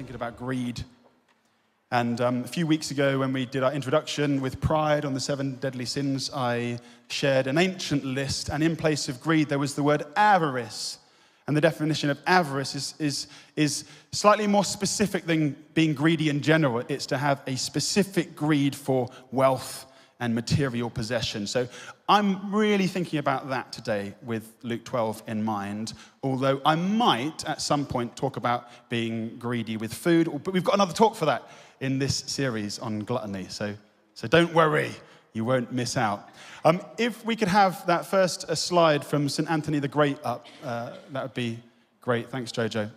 thinking about greed. And a few weeks ago, when we did our introduction with Pride on the 7 deadly sins, I shared an ancient list, and in place of greed, there was the word avarice. And the definition of avarice is slightly more specific than being greedy in general. It's to have a specific greed for wealth and material possession. So I'm really thinking about that today with Luke 12 in mind, although I might at some point talk about being greedy with food, but we've got another talk for that in this series on gluttony. So don't worry, you won't miss out. If we could have that first slide from St. Anthony the Great up, that would be great. Thanks, Jojo.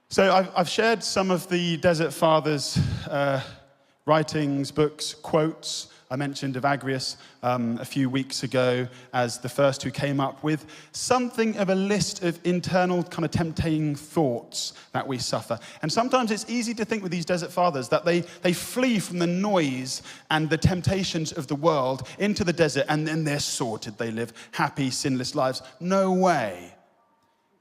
So I've shared some of the Desert Fathers' writings, books, quotes. I mentioned Evagrius a few weeks ago as the first who came up with something of a list of internal kind of tempting thoughts that we suffer. And sometimes it's easy to think with these Desert Fathers that they flee from the noise and the temptations of the world into the desert, and then they're sorted. They live happy, sinless lives. No way.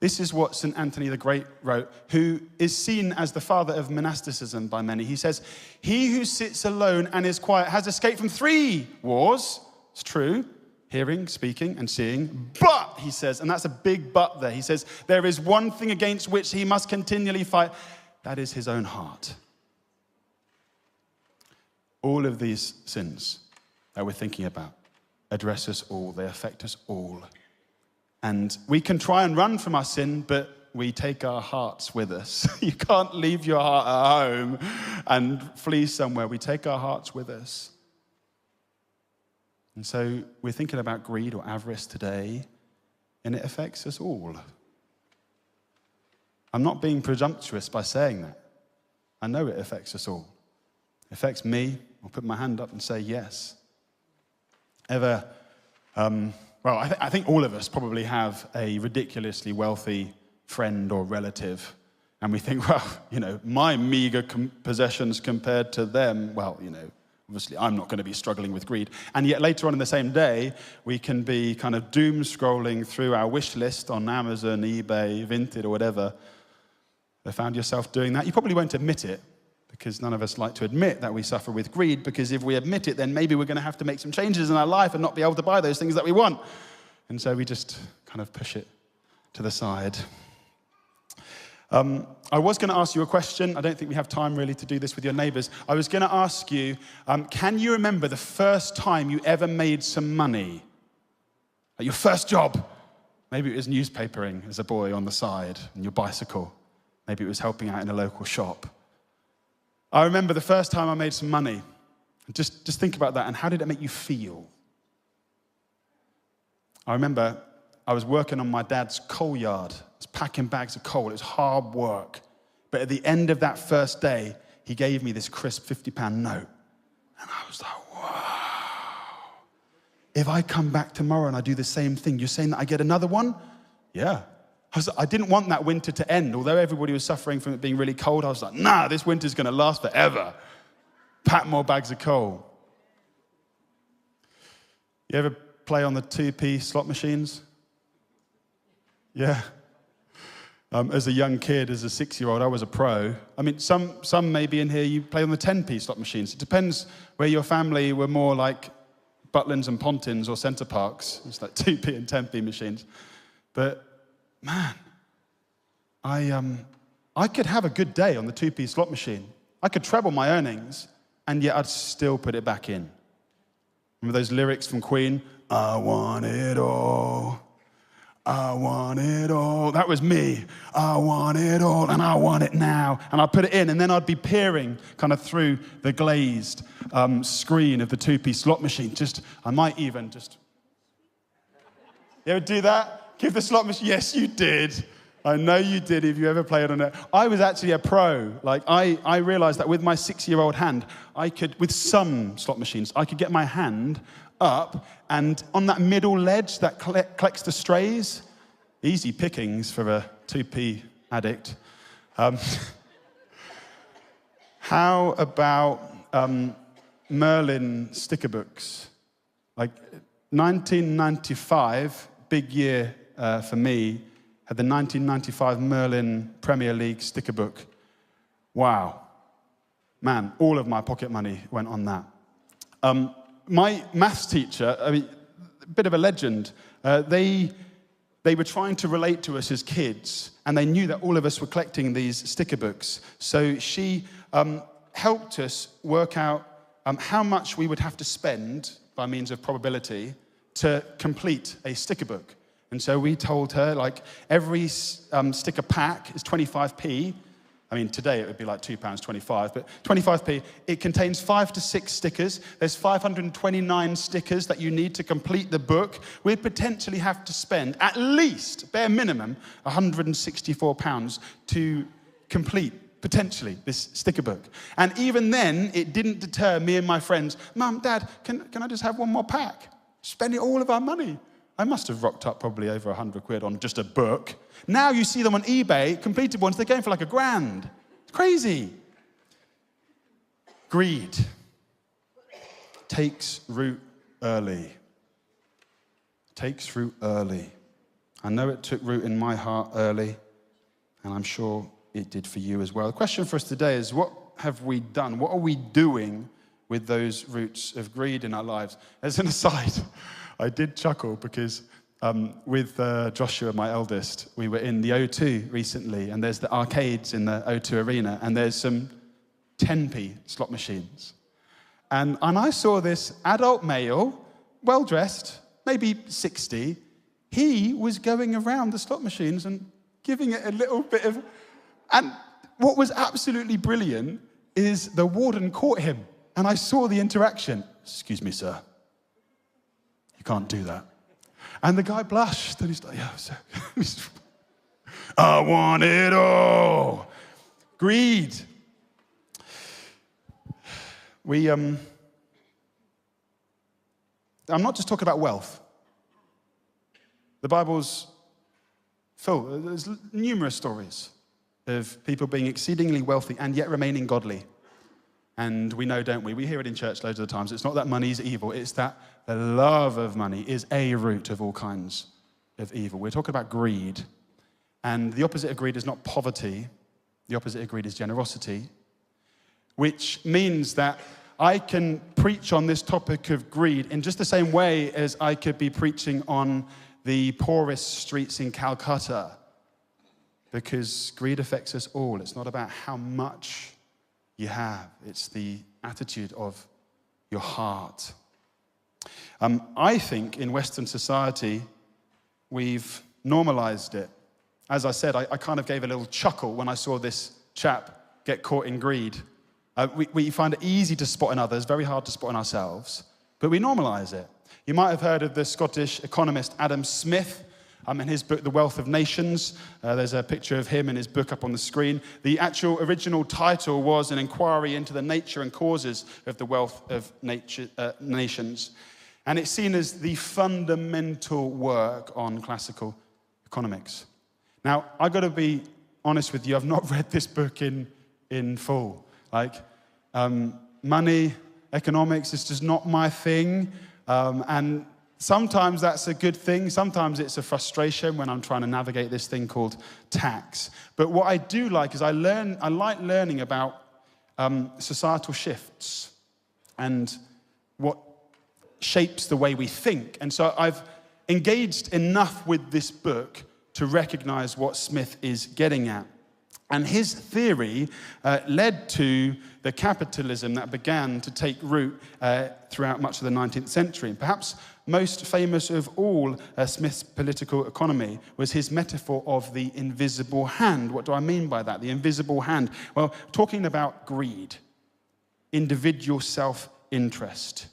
This is what St. Anthony the Great wrote, who is seen as the father of monasticism by many. He says, "He who sits alone and is quiet has escaped from 3 wars." It's true, hearing, speaking, and seeing. But, he says, and that's a big but there, he says, "there is one thing against which he must continually fight. That is his own heart." All of these sins that we're thinking about address us all. They affect us all. And we can try and run from our sin, but we take our hearts with us. You can't leave your heart at home and flee somewhere. We take our hearts with us. And so we're thinking about greed or avarice today, and it affects us all. I'm not being presumptuous by saying that. I know it affects us all. It affects me. I'll put my hand up and say yes. Well, I think all of us probably have a ridiculously wealthy friend or relative, and we think, well, my meager possessions compared to them, well, obviously I'm not going to be struggling with greed. And yet later on in the same day, we can be kind of doom scrolling through our wish list on Amazon, eBay, Vinted, or whatever. Have found yourself doing that? You probably won't admit it, because none of us like to admit that we suffer with greed, because if we admit it, then maybe we're going to have to make some changes in our life and not be able to buy those things that we want. And so we just kind of push it to the side. I was going to ask you a question. I don't think we have time really to do this with your neighbors. I was going to ask you, can you remember the first time you ever made some money? Like your first job? Maybe it was newspapering as a boy on the side on your bicycle. Maybe it was helping out in a local shop. I remember the first time I made some money. Just think about that, and how did it make you feel? I remember I was working on my dad's coal yard. I was packing bags of coal. It was hard work. But at the end of that first day, he gave me this crisp £50 note. And I was like, wow. If I come back tomorrow and I do the same thing, you're saying that I get another one? Yeah. I didn't want that winter to end. Although everybody was suffering from it being really cold, I was like, nah, this winter's going to last forever. Pack more bags of coal. You ever play on the 2p slot machines? Yeah. As a young kid, as a 6-year-old, I was a pro. I mean, some maybe in here, you play on the 10p slot machines. It depends where your family were more like Butlins and Pontins or Centre Parks. It's like 2p and 10p machines. But man, I could have a good day on the 2p slot machine. I could treble my earnings, and yet I'd still put it back in. Remember those lyrics from Queen? I want it all. I want it all. That was me. I want it all, and I want it now. And I'd put it in, and then I'd be peering kind of through the glazed screen of the 2p slot machine. I might even just... You ever do that? Give the slot machine, yes, you did. I know you did if you ever played on it. I was actually a pro. Like, I realized that with my 6-year-old hand, I could, with some slot machines, I could get my hand up, and on that middle ledge that collects the strays, easy pickings for a 2p addict. How about Merlin sticker books? Like, 1995, big year for me, had the 1995 Merlin Premier League sticker book. Wow. Man, all of my pocket money went on that. My maths teacher, a bit of a legend, they were trying to relate to us as kids, and they knew that all of us were collecting these sticker books. So she helped us work out how much we would have to spend by means of probability to complete a sticker book. And so we told her, like, every sticker pack is 25p. I mean, today it would be like £2.25, but 25p. It contains 5 to 6 stickers. There's 529 stickers that you need to complete the book. We'd potentially have to spend at least, bare minimum, £164 to complete, potentially, this sticker book. And even then, it didn't deter me and my friends. Mum, Dad, can I just have one more pack? Spending all of our money. I must have rocked up probably over £100 on just a book. Now you see them on eBay, completed ones, they're going for like £1,000. It's crazy. Greed takes root early. Takes root early. I know it took root in my heart early, and I'm sure it did for you as well. The question for us today is, what have we done? What are we doing with those roots of greed in our lives? As an aside, I did chuckle because with Joshua, my eldest, we were in the O2 recently, and there's the arcades in the O2 arena, and there's some 10p slot machines. And I saw this adult male, well-dressed, maybe 60. He was going around the slot machines and giving it a little bit of... And what was absolutely brilliant is the warden caught him, and I saw the interaction. "Excuse me, sir. You can't do that." And the guy blushed, and he's like, "Yeah, sir." I want it all. Greed. I'm not just talking about wealth. The Bible's full. There's numerous stories of people being exceedingly wealthy and yet remaining godly. And we know, don't we? We hear it in church loads of the times. It's not that money is evil. It's that the love of money is a root of all kinds of evil. We're talking about greed. And the opposite of greed is not poverty. The opposite of greed is generosity, which means that I can preach on this topic of greed in just the same way as I could be preaching on the poorest streets in Calcutta, because greed affects us all. It's not about how much you have. It's the attitude of your heart. I think in Western society, we've normalized it. As I said, I kind of gave a little chuckle when I saw this chap get caught in greed. We find it easy to spot in others, very hard to spot in ourselves, but we normalize it. You might have heard of the Scottish economist Adam Smith. In his book, The Wealth of Nations, there's a picture of him in his book up on the screen. The actual original title was An Inquiry into the Nature and Causes of the Wealth of Nations. And it's seen as the fundamental work on classical economics. Now, I've got to be honest with you, I've not read this book in full. Money, economics is just not my thing. And sometimes that's a good thing. Sometimes it's a frustration when I'm trying to navigate this thing called tax. But what I do like is I like learning about societal shifts and what shapes the way we think. And so I've engaged enough with this book to recognize what Smith is getting at. And his theory led to the capitalism that began to take root throughout much of the 19th century. And perhaps most famous of all Smith's political economy was his metaphor of the invisible hand. What do I mean by that? The invisible hand. Well, talking about greed, individual self-interest.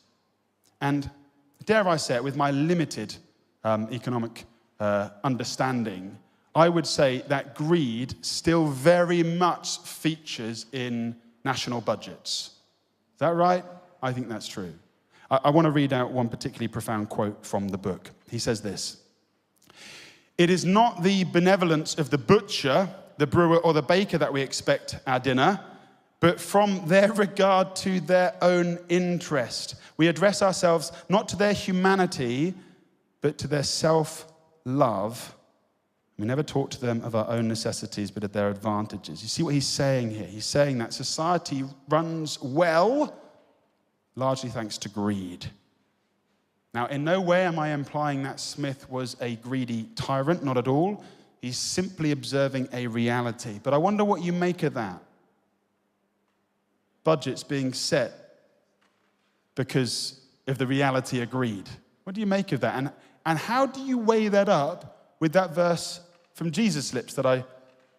And dare I say it, with my limited economic understanding, I would say that greed still very much features in national budgets. Is that right? I think that's true. I want to read out one particularly profound quote from the book. He says this: "It is not the benevolence of the butcher, the brewer, or the baker that we expect our dinner, but from their regard to their own interest. We address ourselves not to their humanity, but to their self-love We never talk to them of our own necessities, but of their advantages. You see what he's saying here? He's saying that society runs well, largely thanks to greed. Now, in no way am I implying that Smith was a greedy tyrant, not at all. He's simply observing a reality. But I wonder what you make of that. Budgets being set because of the reality of greed. What do you make of that? And how do you weigh that up with that verse from Jesus' lips that I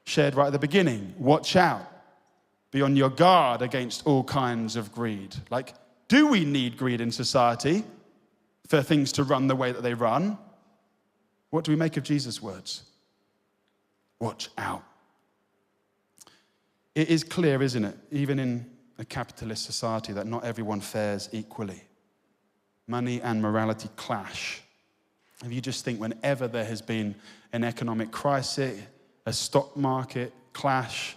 shared right at the beginning? Watch out. Be on your guard against all kinds of greed. Like, do we need greed in society for things to run the way that they run? What do we make of Jesus' words? Watch out. It is clear, isn't it, even in a capitalist society, that not everyone fares equally. Money and morality clash. If you just think whenever there has been an economic crisis, a stock market crash,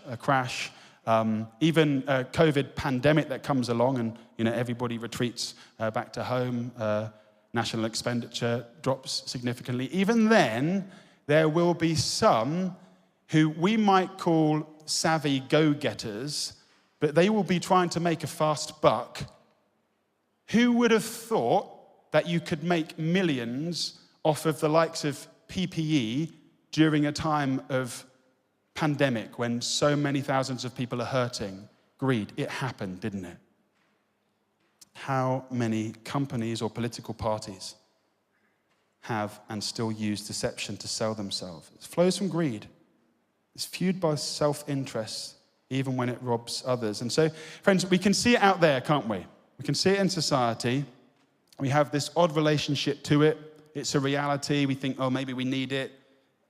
even a COVID pandemic that comes along and everybody retreats back to home, national expenditure drops significantly. Even then, there will be some who we might call savvy go-getters, but they will be trying to make a fast buck. Who would have thought that you could make millions off of the likes of PPE during a time of pandemic when so many thousands of people are hurting? Greed. It happened, didn't it? How many companies or political parties have and still use deception to sell themselves? It flows from greed. It's fueled by self-interest, even when it robs others. And so, friends, we can see it out there, can't we? We can see it in society. We have this odd relationship to it. It's a reality. We think, oh, maybe we need it.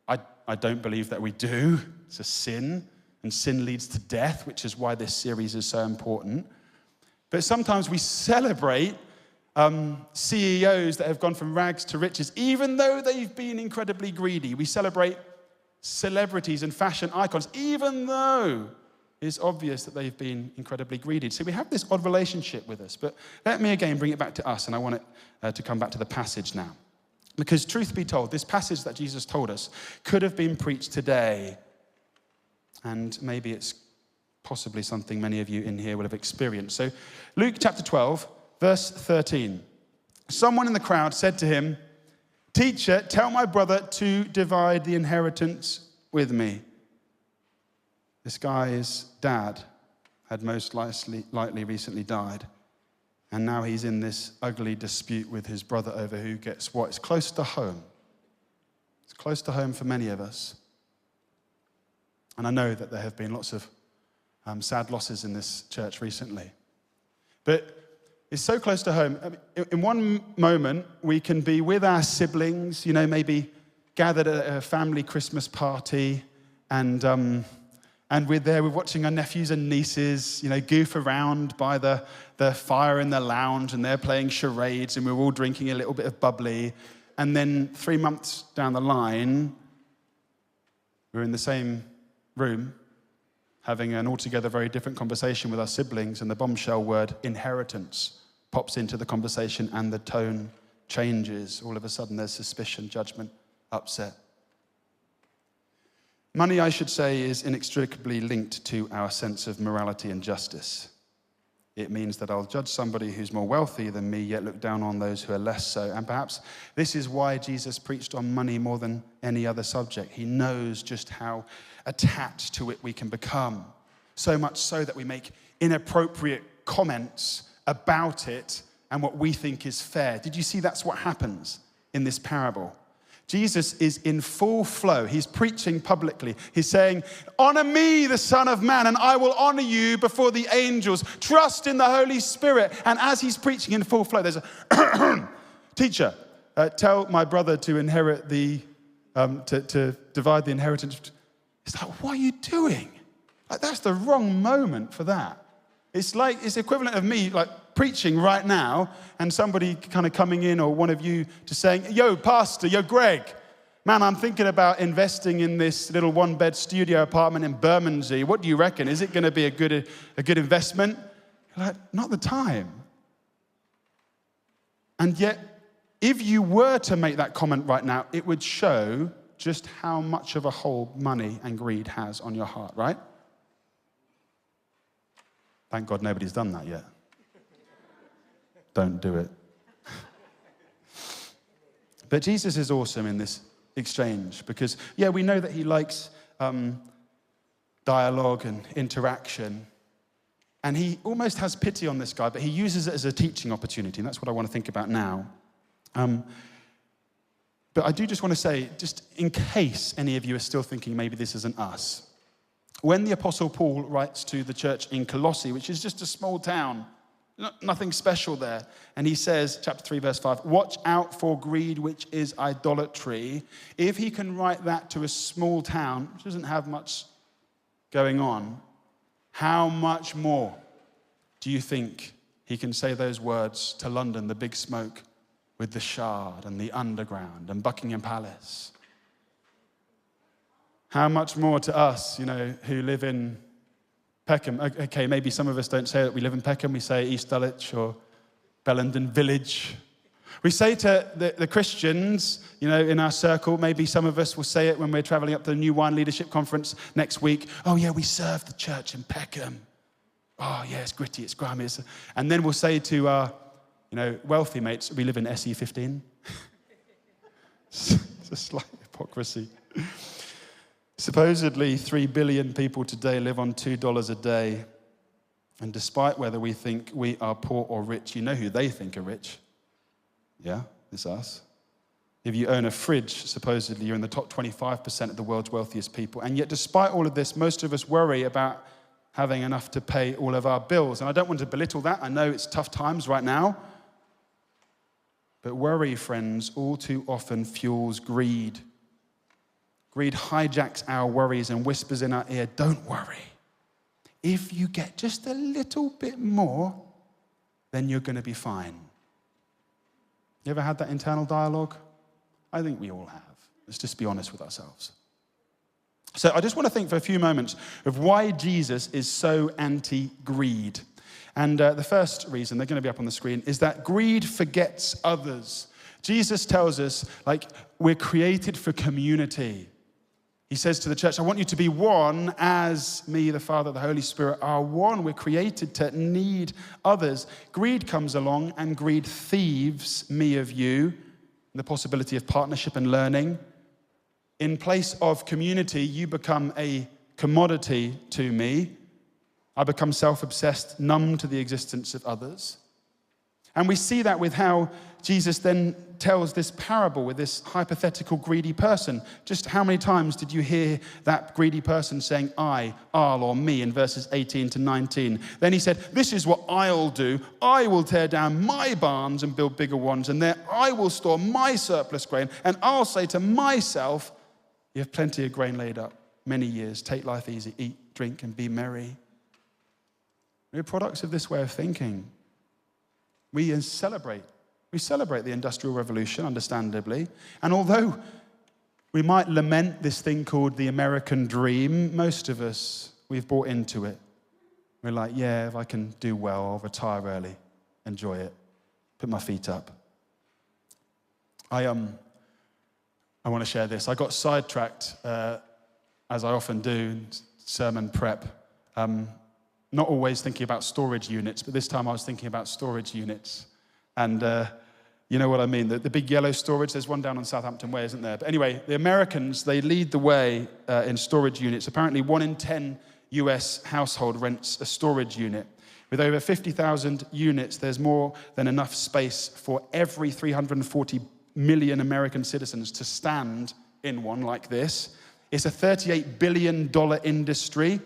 I don't believe that we do. It's a sin, and sin leads to death, which is why this series is so important. But sometimes we celebrate CEOs that have gone from rags to riches, even though they've been incredibly greedy. We celebrate celebrities and fashion icons, even though it's obvious that they've been incredibly greedy. So we have this odd relationship with us. But let me again bring it back to us, and I want it to come back to the passage now. Because truth be told, this passage that Jesus told us could have been preached today. And maybe it's possibly something many of you in here will have experienced. So Luke chapter 12, verse 13. Someone in the crowd said to him, "Teacher, tell my brother to divide the inheritance with me." This guy's dad had most likely recently died. And now he's in this ugly dispute with his brother over who gets what. It's close to home. It's close to home for many of us. And I know that there have been lots of sad losses in this church recently. But it's so close to home. I mean, in one moment, we can be with our siblings, maybe gathered at a family Christmas party, and we're there, we're watching our nephews and nieces, goof around by the fire in the lounge, and they're playing charades, and we're all drinking a little bit of bubbly. And then 3 months down the line, we're in the same room, having an altogether very different conversation with our siblings, and the bombshell word inheritance pops into the conversation, and the tone changes. All of a sudden, there's suspicion, judgment, upset. Money, I should say, is inextricably linked to our sense of morality and justice. It means that I'll judge somebody who's more wealthy than me, yet look down on those who are less so. And perhaps this is why Jesus preached on money more than any other subject. He knows just how attached to it we can become. So much so that we make inappropriate comments about it and what we think is fair. Did you see that's what happens in this parable? Jesus is in full flow. He's preaching publicly. He's saying, "Honor me, the Son of Man, and I will honor you before the angels. Trust in the Holy Spirit." And as he's preaching in full flow, there's a teacher, tell my brother to inherit to divide the inheritance. It's like, what are you doing? Like, that's the wrong moment for that. It's equivalent of me preaching right now and somebody kind of coming in, or one of you just saying, "Yo, Pastor, yo, Greg, man, I'm thinking about investing in this little one-bed studio apartment in Bermondsey. What do you reckon? Is it going to be a good investment?" You're like, not the time. And yet, if you were to make that comment right now, it would show just how much of a hold money and greed has on your heart, right? Thank God nobody's done that yet. Don't do it. But Jesus is awesome in this exchange because, yeah, we know that he likes dialogue and interaction. And he almost has pity on this guy, but he uses it as a teaching opportunity, and that's what I want to think about now. But I do just want to say, just in case any of you are still thinking maybe this isn't us, when the Apostle Paul writes to the church in Colossae, which is just a small town, nothing special there, and he says, chapter 3, verse 5, watch out for greed, which is idolatry. If he can write that to a small town, which doesn't have much going on, how much more do you think he can say those words to London, the big smoke, with the Shard and the Underground and Buckingham Palace? How much more to us, who live in Peckham? Okay, maybe some of us don't say that we live in Peckham. We say East Dulwich or Bellenden Village. We say to the Christians, in our circle, maybe some of us will say it when we're traveling up to the New Wine Leadership Conference next week. Oh, yeah, we serve the church in Peckham. Oh, yeah, it's gritty, it's grimy. And then we'll say to our wealthy mates, we live in SE15. It's a slight hypocrisy. Supposedly, 3 billion people today live on $2 a day. And despite whether we think we are poor or rich, you know who they think are rich? Yeah, it's us. If you own a fridge, supposedly you're in the top 25% of the world's wealthiest people. And yet, despite all of this, most of us worry about having enough to pay all of our bills. And I don't want to belittle that. I know it's tough times right now. But worry, friends, all too often fuels greed. Greed hijacks our worries and whispers in our ear, don't worry. If you get just a little bit more, then you're going to be fine. You ever had that internal dialogue? I think we all have. Let's just be honest with ourselves. So I just want to think for a few moments of why Jesus is so anti-greed. And the first reason, they're going to be up on the screen, is that greed forgets others. Jesus tells us, we're created for community. He says to the church, I want you to be one as me, the Father, the Holy Spirit are one. We're created to need others. Greed comes along and greed thieves me of you, the possibility of partnership and learning. In place of community, you become a commodity to me. I become self-obsessed, numb to the existence of others. And we see that with how Jesus then tells this parable with this hypothetical greedy person. Just how many times did you hear that greedy person saying, I, I'll, or me in verses 18 to 19? Then he said, this is what I'll do. I will tear down my barns and build bigger ones, and there I will store my surplus grain, and I'll say to myself, you have plenty of grain laid up, many years. Take life easy, eat, drink, and be merry. We're products of this way of thinking. We celebrate the Industrial Revolution, understandably. And although we might lament this thing called the American dream, most of us, we've bought into it. We're like, yeah, if I can do well, I'll retire early, enjoy it, put my feet up. I want to share this. I got sidetracked, as I often do, in sermon prep. Not always thinking about storage units, but this time I was thinking about storage units. And you know what I mean, the big yellow storage, there's one down on Southampton Way, isn't there? But anyway, the Americans, they lead the way in storage units. Apparently 1 in 10 US household rents a storage unit. With over 50,000 units, there's more than enough space for every 340 million American citizens to stand in one like this. It's a $38 billion industry,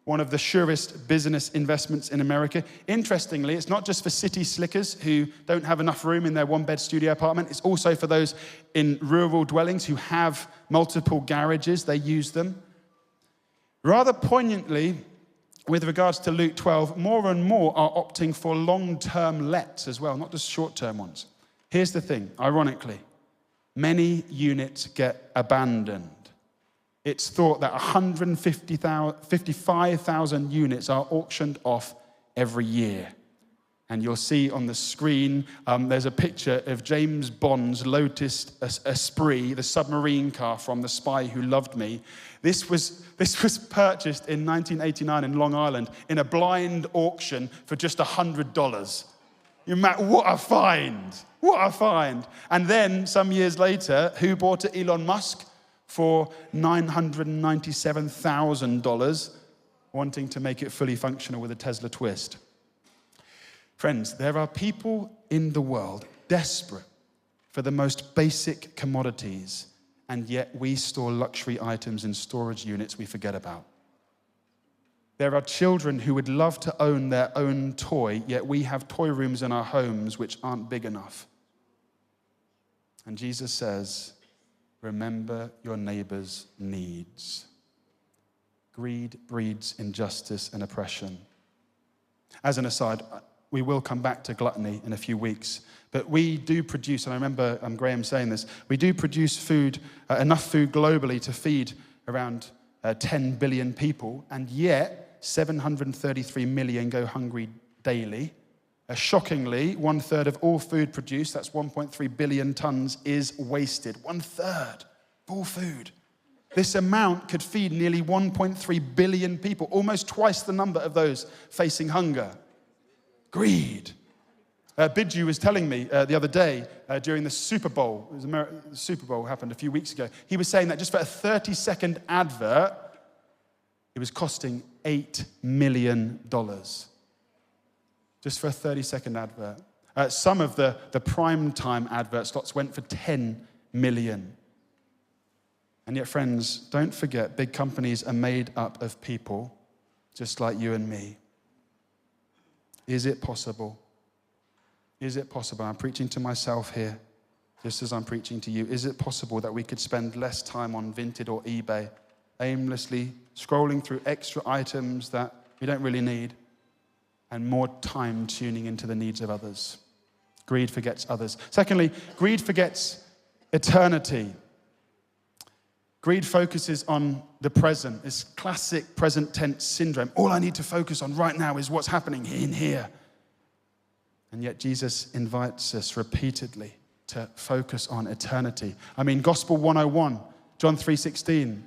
one of the surest business investments in America. Interestingly, it's not just for city slickers who don't have enough room in their one-bed studio apartment. It's also for those in rural dwellings who have multiple garages. They use them. Rather poignantly, with regards to Luke 12, more and more are opting for long-term lets as well, not just short-term ones. Here's the thing, ironically, many units get abandoned. It's thought that 155,000 units are auctioned off every year. And you'll see on the screen, there's a picture of James Bond's Lotus Esprit, the submarine car from The Spy Who Loved Me. This was purchased in 1989 in Long Island in a blind auction for just $100. What a find! What a find! And then, some years later, who bought it? Elon Musk for $997,000, wanting to make it fully functional with a Tesla twist. Friends, there are people in the world desperate for the most basic commodities, and yet we store luxury items in storage units we forget about. There are children who would love to own their own toy, yet we have toy rooms in our homes which aren't big enough. And Jesus says, remember your neighbor's needs. Greed breeds injustice and oppression. As an aside, we will come back to gluttony in a few weeks. But we do produce, and I remember Graham saying this, we do produce food, enough food globally to feed around 10 billion people, and yet 733 million go hungry daily. Shockingly, 1/3 of all food produced, that's 1.3 billion tons, is wasted. 1/3 of all food. This amount could feed nearly 1.3 billion people, almost twice the number of those facing hunger. Greed. Bidju was telling me the other day during the Super Bowl, the Super Bowl happened a few weeks ago, he was saying that just for a 30-second advert, it was costing $8 million. Just for a 30-second advert. Some of the prime time advert slots went for 10 million. And yet, friends, don't forget, big companies are made up of people just like you and me. Is it possible? Is it possible? I'm preaching to myself here, just as I'm preaching to you. Is it possible that we could spend less time on Vinted or eBay, aimlessly scrolling through extra items that we don't really need, and more time tuning into the needs of others? Greed forgets others. Secondly, greed forgets eternity. Greed focuses on the present. It's classic present tense syndrome. All I need to focus on right now is what's happening in here. And yet Jesus invites us repeatedly to focus on eternity. I mean, Gospel 101, John 3:16.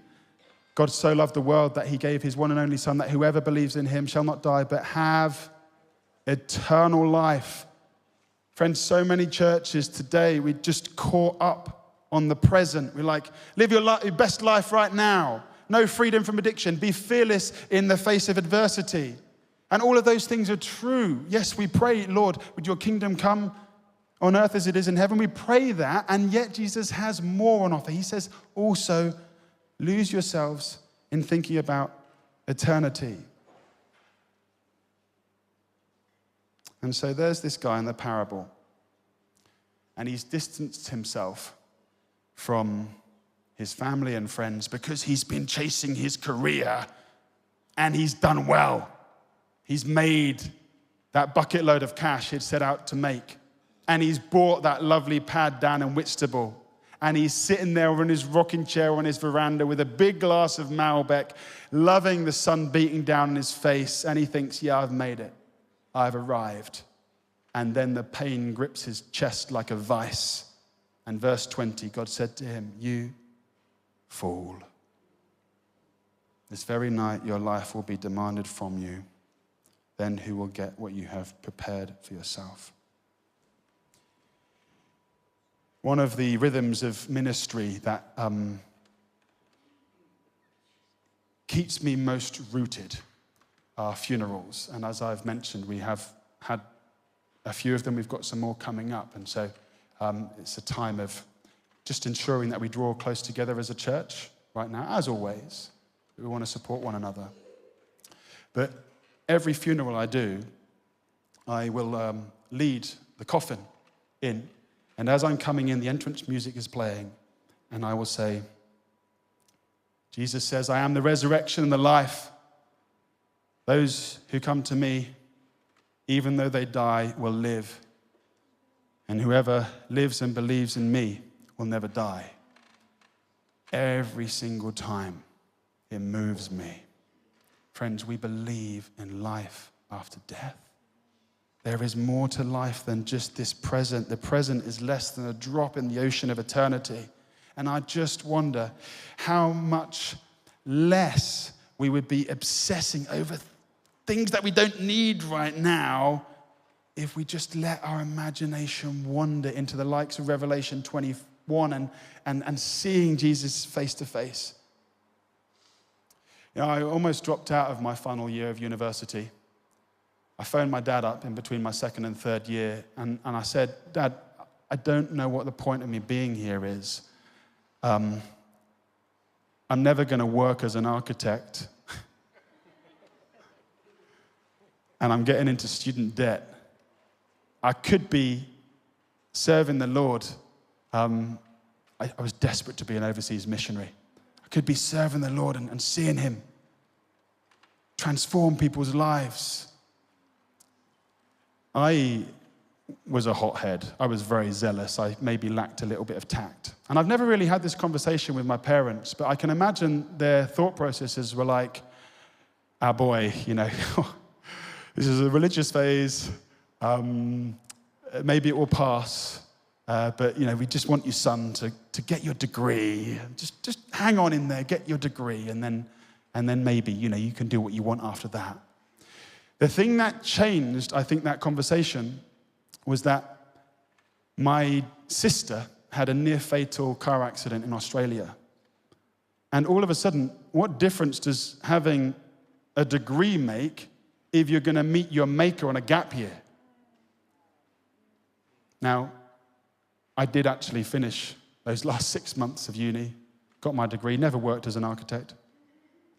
God so loved the world that he gave his one and only Son, that whoever believes in him shall not die, but have eternal life. Friends, so many churches today, we just caught up on the present. We're like, live your best life right now. No freedom from addiction. Be fearless in the face of adversity. And all of those things are true. Yes, we pray, Lord, would your kingdom come on earth as it is in heaven? We pray that, and yet Jesus has more on offer. He says, also, lose yourselves in thinking about eternity. And so there's this guy in the parable, and he's distanced himself from his family and friends because he's been chasing his career and he's done well. He's made that bucket load of cash he'd set out to make. And he's bought that lovely pad down in Whitstable. And he's sitting there in his rocking chair on his veranda with a big glass of Malbec, loving the sun beating down on his face. And he thinks, yeah, I've made it. I've arrived. And then the pain grips his chest like a vice. And verse 20, God said to him, you fool. This very night your life will be demanded from you. Then who will get what you have prepared for yourself? One of the rhythms of ministry that keeps me most rooted are funerals. And as I've mentioned, we have had a few of them. We've got some more coming up. And so it's a time of just ensuring that we draw close together as a church right now, as always. We want to support one another. But every funeral I do, I will lead the coffin in. And as I'm coming in, the entrance music is playing. And I will say, Jesus says, I am the resurrection and the life. Those who come to me, even though they die, will live. And whoever lives and believes in me will never die. Every single time, it moves me. Friends, we believe in life after death. There is more to life than just this present. The present is less than a drop in the ocean of eternity. And I just wonder how much less we would be obsessing over things that we don't need right now if we just let our imagination wander into the likes of Revelation 21 and seeing Jesus face to face. You know, I almost dropped out of my final year of university. I phoned my dad up in between my second and third year, and I said, Dad, I don't know what the point of me being here is. I'm never going to work as an architect. And I'm getting into student debt. I could be serving the Lord. I was desperate to be an overseas missionary. I could be serving the Lord and seeing him transform people's lives. I was a hothead. I was very zealous. I maybe lacked a little bit of tact. And I've never really had this conversation with my parents, but I can imagine their thought processes were like, our boy, you know, this is a religious phase. Maybe it will pass, but you know, we just want your son to get your degree. Just hang on in there, get your degree, and then maybe, you know, you can do what you want after that. The thing that changed, I think, that conversation was that my sister had a near-fatal car accident in Australia. And all of a sudden, what difference does having a degree make if you're going to meet your maker on a gap year? Now, I did actually finish those last 6 months of uni, got my degree, never worked as an architect.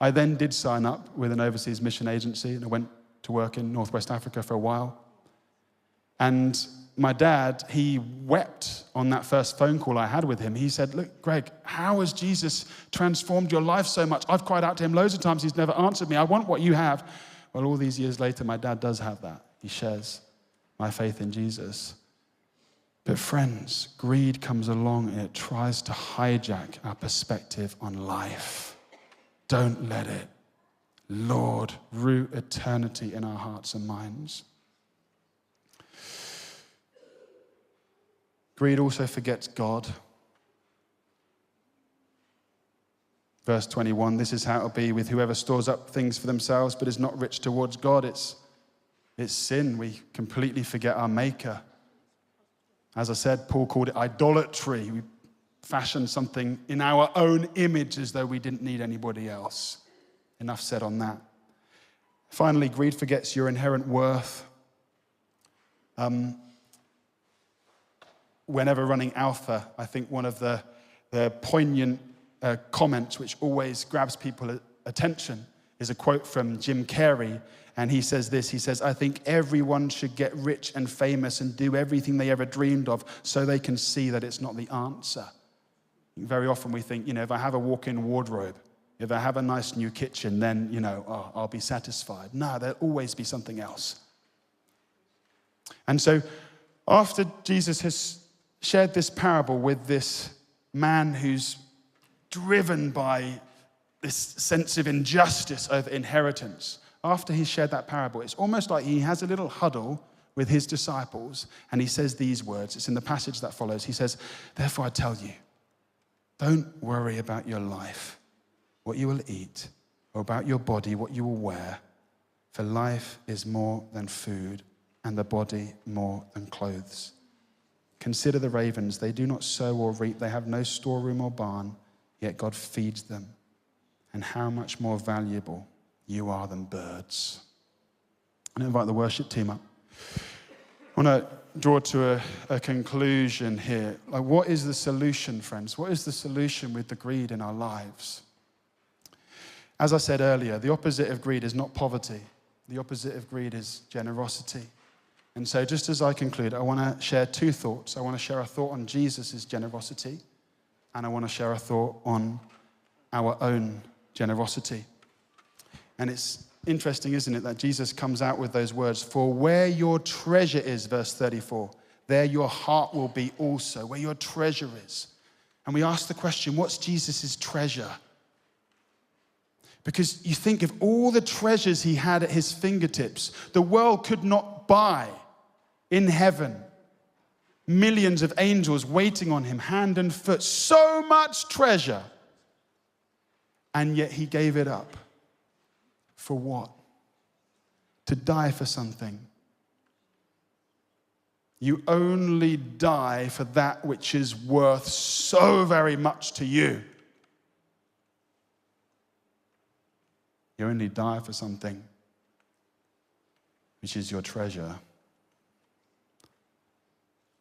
I then did sign up with an overseas mission agency, and I went to work in Northwest Africa for a while. And my dad, he wept on that first phone call I had with him. He said, look, Greg, how has Jesus transformed your life so much? I've cried out to him loads of times. He's never answered me. I want what you have. Well, all these years later, my dad does have that. He shares my faith in Jesus. But friends, greed comes along and it tries to hijack our perspective on life. Don't let it. Lord, root eternity in our hearts and minds. Greed also forgets God. Verse 21, this is how it'll be with whoever stores up things for themselves but is not rich towards God. It's sin. We completely forget our Maker. As I said, Paul called it idolatry. We fashion something in our own image as though we didn't need anybody else. Enough said on that. Finally, greed forgets your inherent worth. Whenever running Alpha, I think one of the poignant comments which always grabs people's attention is a quote from Jim Carrey, and he says this, he says, I think everyone should get rich and famous and do everything they ever dreamed of so they can see that it's not the answer. Very often we think, you know, if I have a walk-in wardrobe, if I have a nice new kitchen, then, you know, I'll be satisfied. No, there'll always be something else. And so after Jesus has shared this parable with this man who's driven by this sense of injustice over inheritance, after he shared that parable, it's almost like he has a little huddle with his disciples, and he says these words. It's in the passage that follows. He says, therefore I tell you, don't worry about your life, what you will eat, or about your body, what you will wear. For life is more than food, and the body more than clothes. Consider the ravens. They do not sow or reap. They have no storeroom or barn, yet God feeds them. And how much more valuable you are than birds. I invite the worship team up. I want to draw to a conclusion here. Like, what is the solution, friends? What is the solution with the greed in our lives? As I said earlier, the opposite of greed is not poverty. The opposite of greed is generosity. And so just as I conclude, I want to share two thoughts. I want to share a thought on Jesus' generosity, and I want to share a thought on our own generosity. And it's interesting, isn't it, that Jesus comes out with those words, for where your treasure is, verse 34, there your heart will be also, where your treasure is. And we ask the question, what's Jesus' treasure? Because you think of all the treasures he had at his fingertips, the world could not buy in heaven. Millions of angels waiting on him, hand and foot. So much treasure. And yet he gave it up. For what? To die for something. You only die for that which is worth so very much to you. You only die for something which is your treasure.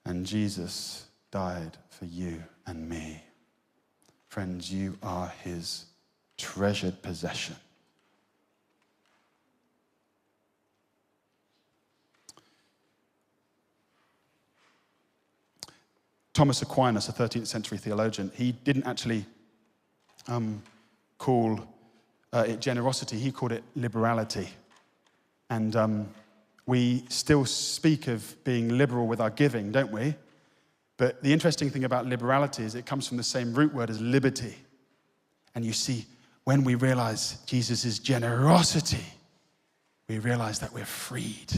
And Jesus died for you and me. Friends, you are his treasured possession. Thomas Aquinas, a 13th century theologian, he didn't actually call it generosity, he called it liberality. And we still speak of being liberal with our giving, don't we? But the interesting thing about liberality is it comes from the same root word as liberty. And you see, when we realize Jesus' generosity, we realize that we're freed.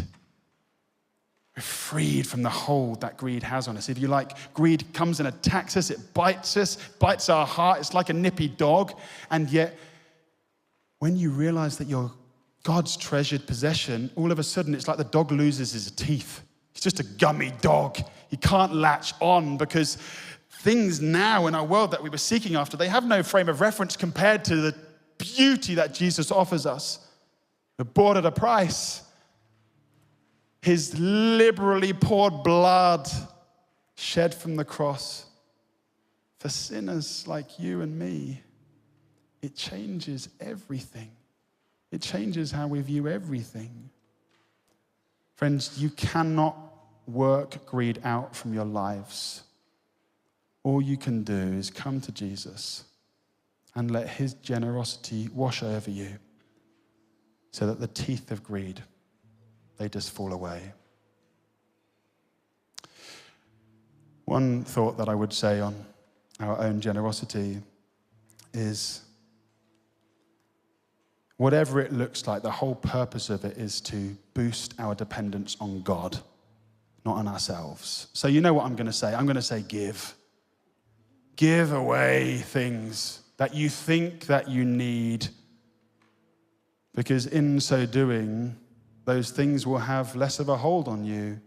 We're freed from the hold that greed has on us. If you like, greed comes and attacks us, it bites our heart. It's like a nippy dog. And yet, when you realize that you're God's treasured possession, all of a sudden it's like the dog loses his teeth. He's just a gummy dog. He can't latch on because things now in our world that we were seeking after, they have no frame of reference compared to the beauty that Jesus offers us. We're bought at a price. His liberally poured blood shed from the cross for sinners like you and me. It changes everything. It changes how we view everything. Friends, you cannot work greed out from your lives. All you can do is come to Jesus and let his generosity wash over you so that the teeth of greed, they just fall away. One thought that I would say on our own generosity is whatever it looks like, the whole purpose of it is to boost our dependence on God, not on ourselves. So you know what I'm going to say. I'm going to say give. Give away things that you think that you need, because in so doing, those things will have less of a hold on you.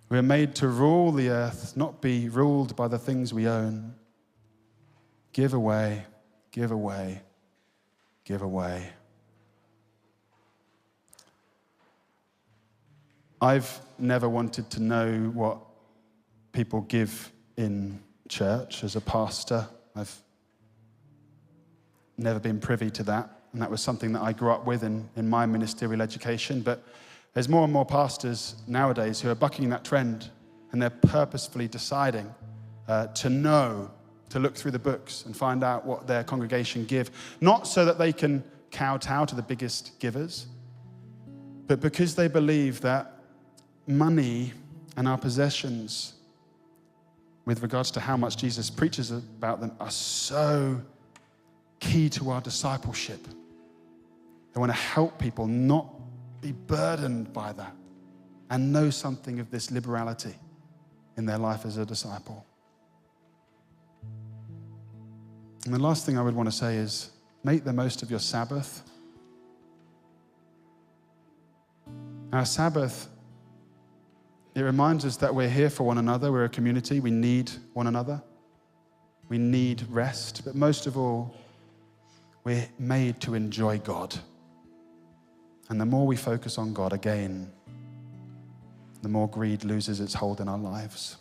We're made to rule the earth, not be ruled by the things we own. Give away, give away, give away. I've never wanted to know what people give in church as a pastor. I've never been privy to that. And that was something that I grew up with in my ministerial education. But there's more and more pastors nowadays who are bucking that trend, and they're purposefully deciding to know, to look through the books and find out what their congregation give. Not so that they can kowtow to the biggest givers, but because they believe that money and our possessions, with regards to how much Jesus preaches about them, are so key to our discipleship. They want to help people not be burdened by that and know something of this liberality in their life as a disciple. And the last thing I would want to say is make the most of your Sabbath. Our Sabbath, it reminds us that we're here for one another. We're a community. We need one another. We need rest. But most of all, we're made to enjoy God. And the more we focus on God again, the more greed loses its hold in our lives.